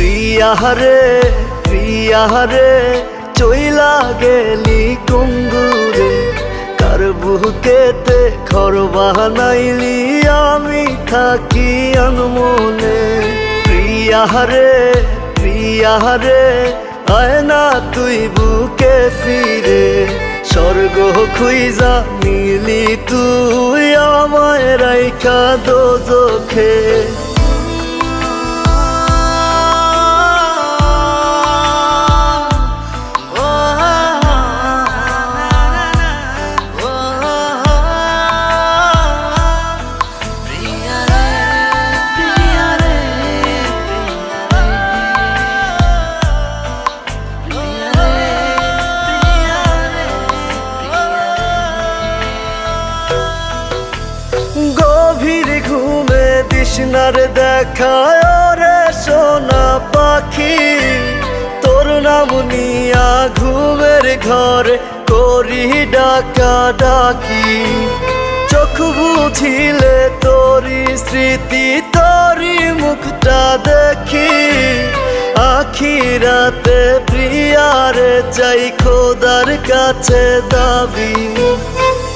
প্রিয়া রে চইলা গেলি কুঙ্গুরে কার বুকেতে ঘর বানাইলি আমি থাকি আনমনে। প্রিয়া রে আয় না তুই বুকে ফিরে স্বর্গ খুইজা মিলি তুই আমায় রাইখা দোজখে। গভীর ঘুমে দিশনার দেখায় রে সোনা পাখি তোর নাম নিয়া ঘুমের ঘরে করি ডাকা ডাকি। চোখ বুঝিলে তোরি স্মৃতি তোরি মুখটা দেখি আখি রাতে প্রিয়ারে চাই খোদার কাছে দাবি।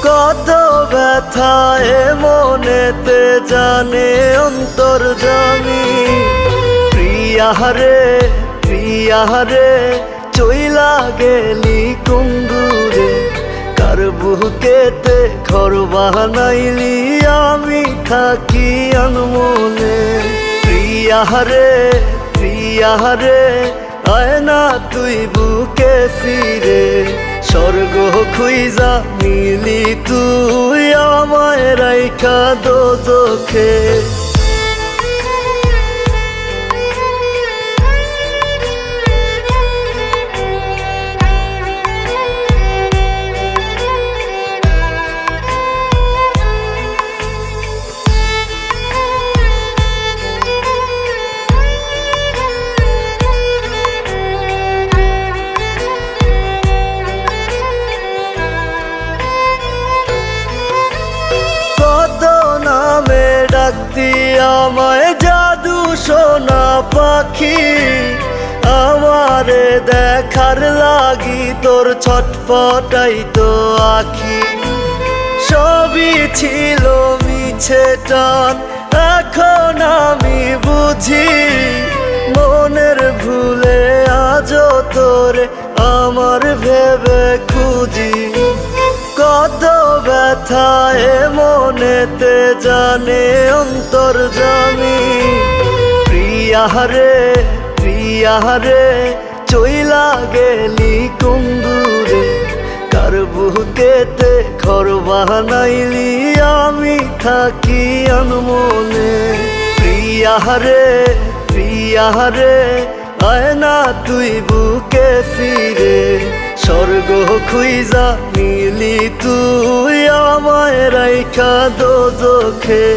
কত ব্যথায় মনেতে জানে অন্তর্যামী। প্রিয়া রে চইলা গেলি কুঙ্গুরে কার বুকেতে ঘর বানাইলি আমি থাকি আনমনে। প্রিয়া রে আয় না তুই বুকে ফিরে স্বর্গ খুইজা মিলি তুই আমায় রাইখা দোজখে। ডাকতি আমায় জাদু সোনা পাখি আমারে দেখার লাগি তোর ছটফটাই তো আখি। সবই ছিল মিছে টান এখন আমি বুঝি মনের ভুলে আজও তোরে আমার ভেবে খুঁজি। কত ব্যথায় মনেতে জানে অন্তর্যামী। প্রিয়া রে চইলা গেলি কুঙ্গুরে কার বুকেতে ঘর বানাইলি আমি থাকি আনমনে। প্রিয়া রে আয় না তুই বুকে ফিরে স্বর্গ খুইজা মিলি তুই আমায় রাইখা দোজখে।